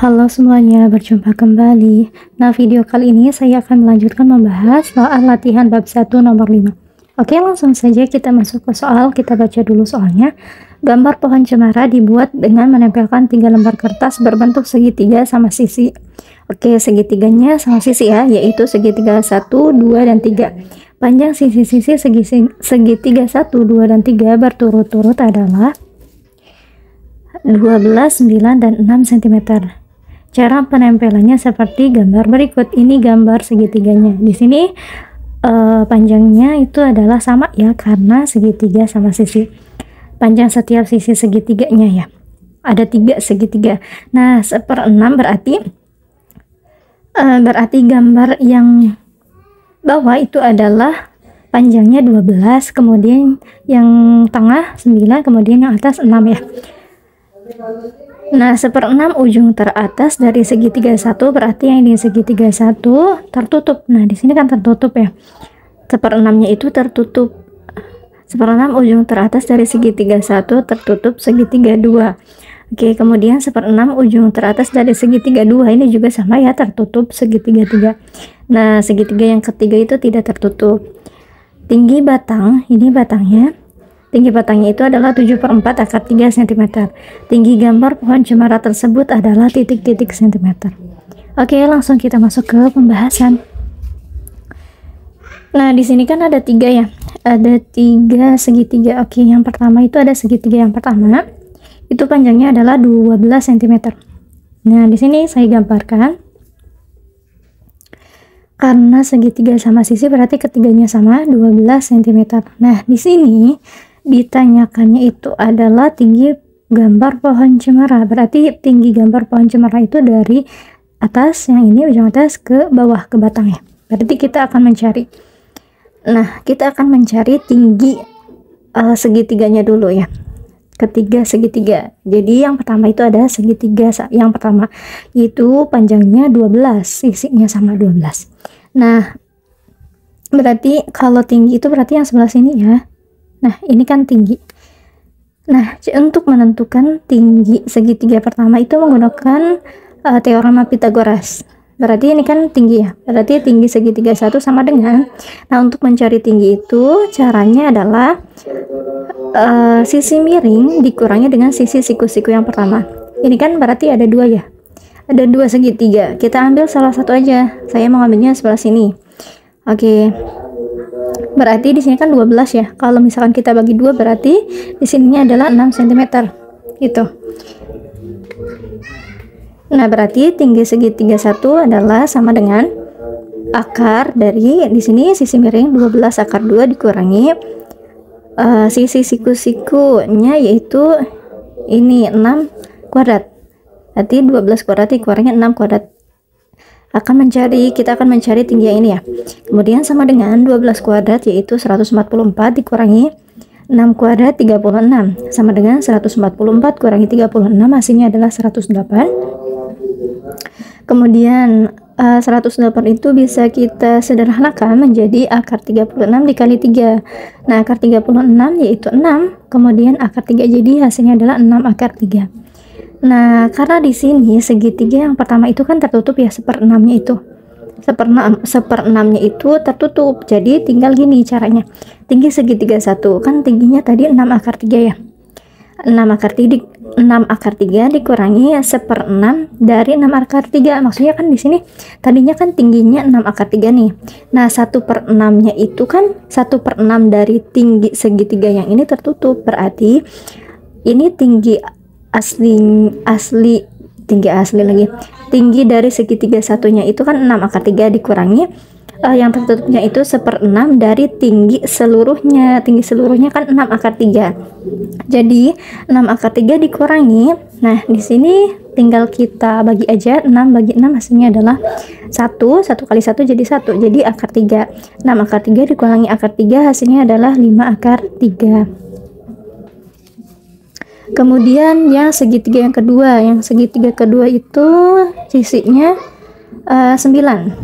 Halo semuanya, berjumpa kembali. Nah, video kali ini saya akan melanjutkan membahas soal latihan bab 1 nomor 5. Oke, langsung saja kita masuk ke soal. Kita baca dulu soalnya. Gambar pohon cemara dibuat dengan menempelkan 3 lembar kertas berbentuk segitiga sama sisi. Oke, segitiganya sama sisi ya, yaitu segitiga 1, 2, dan 3. Panjang sisi-sisi segitiga 1, 2, dan 3 berturut-turut adalah 12, 9, dan 6 cm. Cara penempelannya seperti gambar berikut. Ini gambar segitiganya. Di sini panjangnya itu adalah sama ya, karena segitiga sama sisi. Panjang setiap sisi segitiganya ya. Ada 3 segitiga. Nah, 1/6 berarti gambar yang bawah itu adalah panjangnya 12, kemudian yang tengah 9, kemudian yang atas 6 ya. Nah, 1/6 ujung teratas dari segitiga 1 berarti yang di segitiga 1 tertutup. Nah, di sini kan tertutup ya. 1/6-nya itu tertutup. 1/6 ujung teratas dari segitiga 1 tertutup segitiga 2. Oke, kemudian 1/6 ujung teratas dari segitiga 2 ini juga sama ya, tertutup segitiga 3. Nah, segitiga yang ketiga itu tidak tertutup. Tinggi batang, ini batangnya. Tinggi batangnya itu adalah 7/4 akar 3 cm. Tinggi gambar pohon cemara tersebut adalah titik-titik cm. Oke, langsung kita masuk ke pembahasan. Nah, di sini kan ada 3 ya. Ada 3 segitiga. Oke, yang pertama itu ada segitiga yang pertama. Itu panjangnya adalah 12 cm. Nah, di sini saya gambarkan. Karena segitiga sama sisi berarti ketiganya sama 12 cm. Nah, di sini ditanyakannya itu adalah tinggi gambar pohon cemara. Berarti tinggi gambar pohon cemara itu dari atas, yang ini ujung atas, ke bawah, ke batangnya. Berarti kita akan mencari. Nah, kita akan mencari tinggi segitiganya dulu ya. Ketiga segitiga. Jadi yang pertama itu ada segitiga yang pertama. Itu panjangnya 12, sisinya sama 12. Nah, berarti kalau tinggi itu berarti yang sebelah sini ya. Nah, ini kan tinggi. Nah, untuk menentukan tinggi segitiga pertama itu menggunakan teorema Pythagoras. Berarti ini kan tinggi ya. Berarti tinggi segitiga 1 sama dengan. Nah, untuk mencari tinggi itu caranya adalah sisi miring dikurangi dengan sisi siku-siku yang pertama. Ini kan berarti ada 2 ya. Ada 2 segitiga. Kita ambil salah satu aja. Saya mau ambilnya sebelah sini. Oke. Berarti di sini kan 12 ya. Kalau misalkan kita bagi 2 berarti di sininya adalah 6 cm. Gitu. Nah, berarti tinggi segitiga 1 adalah sama dengan akar dari di sini sisi miring 12 akar 2 dikurangi sisi siku-sikunya yaitu ini 6 kuadrat. Berarti 12 kuadrat dikurangi 6 kuadrat. Kita akan mencari tinggi yang ini ya. Kemudian sama dengan 12 kuadrat yaitu 144 dikurangi 6 kuadrat 36 sama dengan 144 kurangi 36 hasilnya adalah 108. Kemudian 108 itu bisa kita sederhanakan menjadi akar 36 dikali 3. Nah, akar 36 yaitu 6, kemudian akar 3, jadi hasilnya adalah 6 akar 3. Nah, karena di sini segitiga yang pertama itu kan tertutup ya, 1/6-nya itu. 1/6-nya itu tertutup. Jadi tinggal gini caranya. Tinggi segitiga 1 kan tingginya tadi 6 akar 3 ya. 6 akar 3 dikurangi 1/6 dari 6 akar 3. Maksudnya kan di sini tadinya kan tingginya 6 akar 3 nih. Nah, 1/6-nya itu kan 1/6 dari tinggi segitiga yang ini tertutup. Berarti ini tinggi tinggi dari segitiga satunya itu kan 6 akar 3 dikurangi yang tertutupnya itu 1/6 dari tinggi seluruhnya. Tinggi seluruhnya kan 6 akar 3. Jadi 6 akar 3 dikurangi. Nah, di sini tinggal kita bagi aja. 6 bagi 6 hasilnya adalah 1 kali 1 jadi 1. Jadi akar 3. 6 akar 3 dikurangi akar 3 hasilnya adalah 5 akar 3. Kemudian yang segitiga yang kedua. Yang segitiga kedua itu sisinya 9.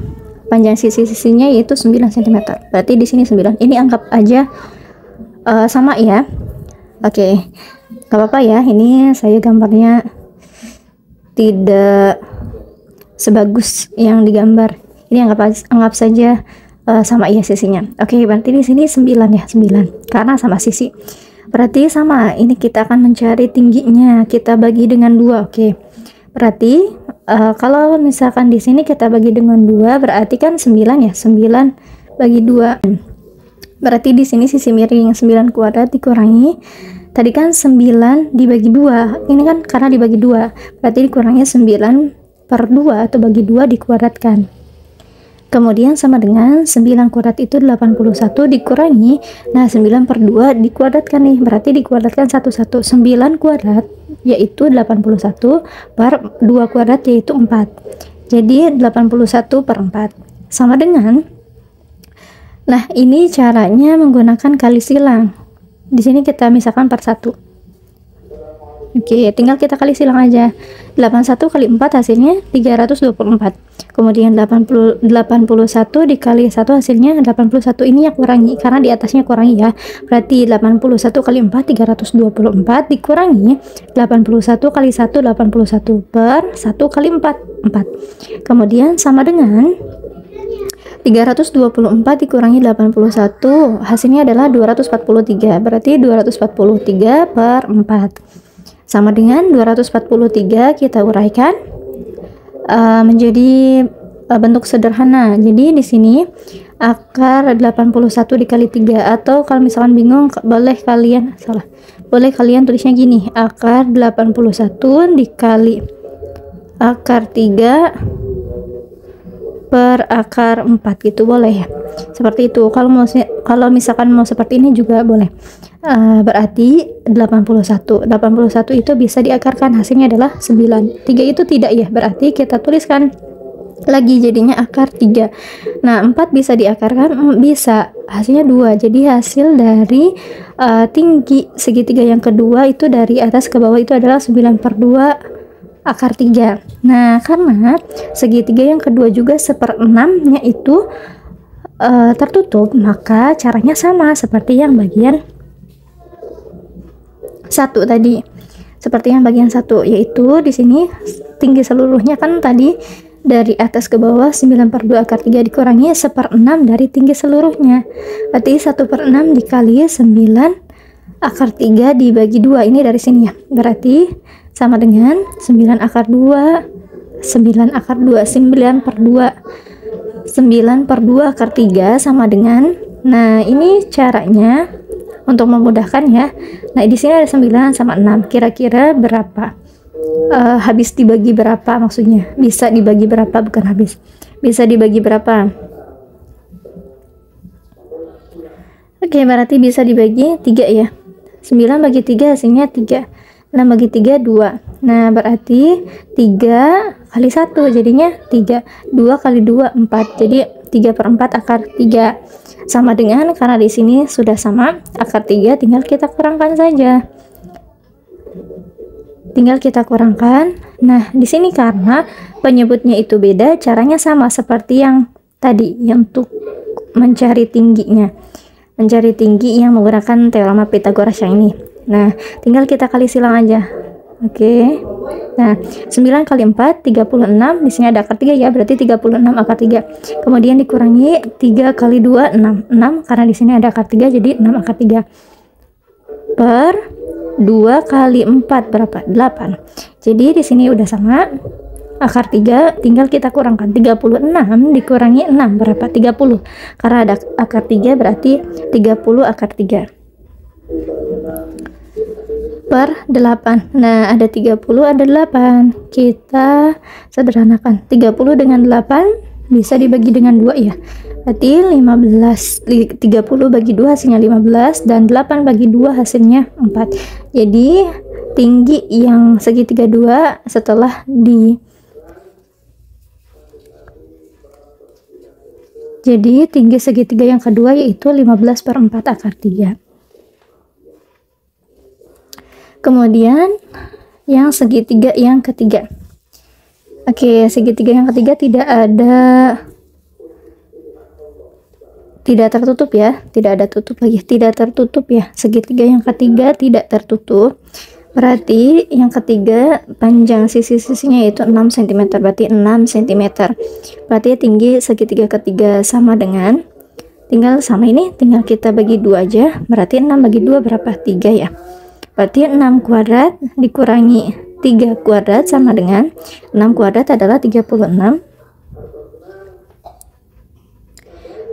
Panjang sisi-sisinya yaitu 9 cm. Berarti di sini 9. Ini anggap aja sama ya. Oke. Gak apa-apa ya. Ini saya gambarnya tidak sebagus yang digambar. Ini anggap saja sama ya sisinya. Oke, berarti di sini 9 ya, 9 karena sama sisi. Berarti sama, ini kita akan mencari tingginya, kita bagi dengan 2. Oke, berarti kalau misalkan di sini kita bagi dengan 2, berarti kan 9 ya, 9 bagi 2. Berarti di sini sisi miring 9 kuadrat dikurangi, tadi kan 9 dibagi 2, ini kan karena dibagi 2, berarti dikurangi 9/2 atau bagi 2 dikuadratkan. Kemudian sama dengan 9 kuadrat itu 81 dikurangi, nah 9/2 dikuadratkan nih, berarti dikuadratkan 1/1. 9 kuadrat yaitu 81 per 2 kuadrat yaitu 4. Jadi 81/4 sama dengan, nah ini caranya menggunakan kali silang. Di sini kita misalkan per 1. Oke, tinggal kita kali silang aja. 81 kali 4 hasilnya 324. Kemudian 81 dikali 1 hasilnya 81. Ini yang kurangi karena di atasnya kurangi ya. Berarti 81 kali 4 324 dikurangi 81 kali 1 81 per 1 kali 4 4. Kemudian sama dengan 324 dikurangi 81 hasilnya adalah 243. Berarti 243 per 4 sama dengan 243 kita uraikan menjadi bentuk sederhana. Jadi di sini akar 81 dikali 3, atau kalau misalkan bingung boleh kalian tulisnya gini, akar 81 dikali akar 3 per akar 4 gitu, boleh ya, seperti itu. Kalau misalkan mau seperti ini juga boleh. Berarti 81 itu bisa diakarkan, hasilnya adalah 9. 3 itu tidak ya, berarti kita tuliskan lagi jadinya akar 3. Nah 4 bisa diakarkan, bisa, hasilnya 2. Jadi hasil dari tinggi segitiga yang kedua itu dari atas ke bawah itu adalah 9/2 akar 3. Nah karena segitiga yang kedua juga 1/6-nya itu tertutup, maka caranya sama seperti yang bagian 1 tadi, seperti yang bagian 1, yaitu di sini tinggi seluruhnya kan tadi dari atas ke bawah 9/2 akar 3 dikurangi 1/6 dari tinggi seluruhnya, berarti 1/6 dikali 9 akar 3 dibagi 2, ini dari sini ya, berarti sama dengan 9 akar 2 9 akar 2 9/2 akar 3 sama dengan, nah ini caranya untuk memudahkan ya. Nah di sini ada 9 sama 6, kira-kira berapa? Habis dibagi berapa, maksudnya bisa dibagi berapa, bukan habis, bisa dibagi berapa. Oke, berarti bisa dibagi 3 ya. 9 bagi 3 hasilnya 3, 6 bagi 3 2. Nah berarti 3 kali 1 jadinya 3, 2 kali 2 4, jadi 3/4 akar 3 sama dengan, karena di sini sudah sama akar 3, tinggal kita kurangkan saja, tinggal kita kurangkan. Nah di sini karena penyebutnya itu beda, caranya sama seperti yang tadi yang untuk mencari tingginya, mencari tinggi yang menggunakan teorema Pythagoras yang ini. Nah tinggal kita kali silang aja. Oke. Nah 9 kali 4 36, di sini ada akar 3 ya, berarti 36 akar 3. Kemudian dikurangi 3 kali 2 6 karena di sini ada akar 3 jadi 6 akar 3 per 2 kali 4 berapa? 8. Jadi di sini udah sama akar 3, tinggal kita kurangkan 36 dikurangi 6 berapa? 30. Karena ada akar 3 berarti 30 akar 3 per 8. Nah ada 30 ada 8, kita sederhanakan. 30 dengan 8 bisa dibagi dengan 2 ya, berarti 30 bagi 2 hasilnya 15, dan 8 bagi 2 hasilnya 4. Jadi tinggi yang segitiga 2 setelah jadi tinggi segitiga yang kedua yaitu 15/4 akar 3. Kemudian yang segitiga yang ketiga. Oke, segitiga yang ketiga tidak tertutup ya, tidak ada tutup lagi, tidak tertutup ya. Segitiga yang ketiga tidak tertutup, Berarti yang ketiga panjang sisi-sisinya yaitu 6 cm, berarti 6 cm. Berarti tinggi segitiga ketiga sama dengan, tinggal sama ini, tinggal kita bagi 2 aja. Berarti 6 bagi 2 berapa? 3 ya. Berarti 6 kuadrat dikurangi 3 kuadrat sama dengan 6 kuadrat adalah 36.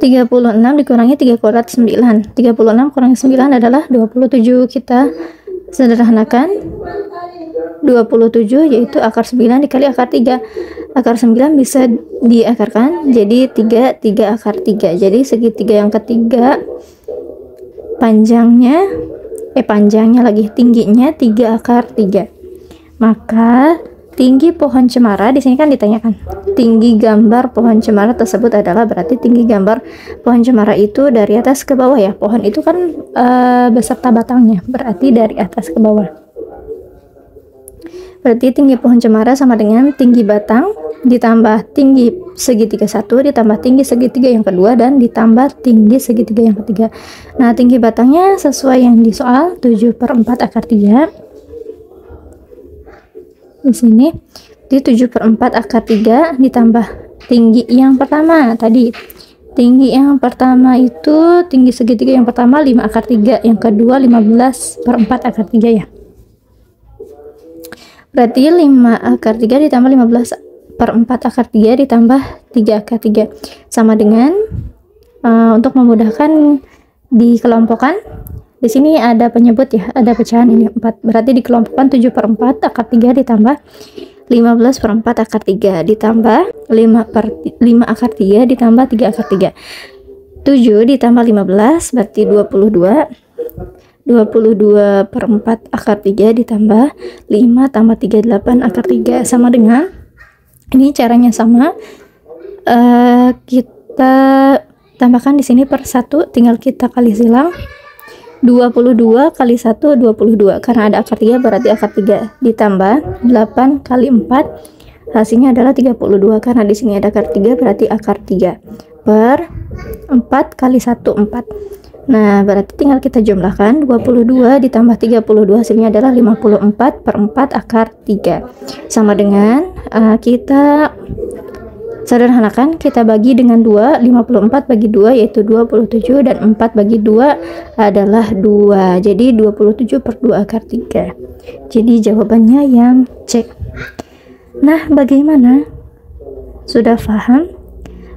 36 dikurangi 3 kuadrat 9. 36 kurangi 9 adalah 27. Kita sederhanakan 27 yaitu akar 9 dikali akar 3. Akar 9 bisa diakarkan jadi 3 akar 3. Jadi segitiga yang ketiga panjangnya lagi tingginya 3 akar 3. Maka tinggi pohon cemara di sini kan ditanyakan tinggi gambar pohon cemara tersebut adalah, berarti tinggi gambar pohon cemara itu dari atas ke bawah ya. Pohon itu kan beserta batangnya, berarti dari atas ke bawah. Berarti tinggi pohon cemara sama dengan tinggi batang ditambah tinggi segitiga satu ditambah tinggi segitiga yang kedua dan ditambah tinggi segitiga yang ketiga. Nah, tinggi batangnya sesuai yang di soal 7/4 akar 3. Di sini di 7/4 akar 3 ditambah tinggi yang pertama tadi. Tinggi yang pertama itu tinggi segitiga yang pertama 5 akar 3, yang kedua 15/4 akar 3 ya. Berarti 5 akar 3 ditambah 15/4 akar 3 ditambah 3 akar 3 sama dengan untuk memudahkan dikelompokkan. Di sini ada penyebut ya, ada pecahan ini 4. Berarti dikelompokkan 7/4 akar 3 ditambah 15/4 akar 3 ditambah 5 akar 3 ditambah 3 akar 3. 7 ditambah 15 berarti 22. 22/4 akar 3 ditambah 5 tambah 38 akar 3 sama dengan, ini caranya sama, kita tambahkan di sini per 1, tinggal kita kali silang. 22 kali 1 22, karena ada akar 3 berarti akar 3 ditambah 8 kali 4 hasilnya adalah 32, karena di sini ada akar 3 berarti akar 3 per 4 kali 1 4. Nah, berarti tinggal kita jumlahkan 22 ditambah 32 hasilnya adalah 54/4 akar 3 sama dengan kita sederhanakan, kita bagi dengan 2, 54 bagi 2 yaitu 27 dan 4 bagi 2 adalah 2. Jadi 27/2 akar 3. Jadi jawabannya yang C. Nah, bagaimana? Sudah paham?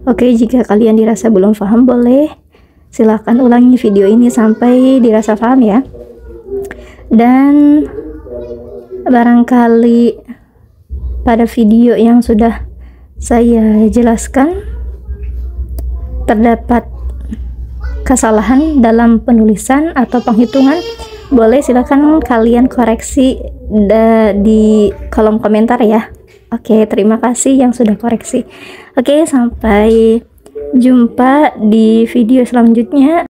Oke, jika kalian dirasa belum paham boleh silahkan ulangi video ini sampai dirasa paham ya. Dan barangkali pada video yang sudah saya jelaskan terdapat kesalahan dalam penulisan atau penghitungan, boleh silakan kalian koreksi di kolom komentar ya. Oke, terima kasih yang sudah koreksi. Oke, sampai jumpa di video selanjutnya.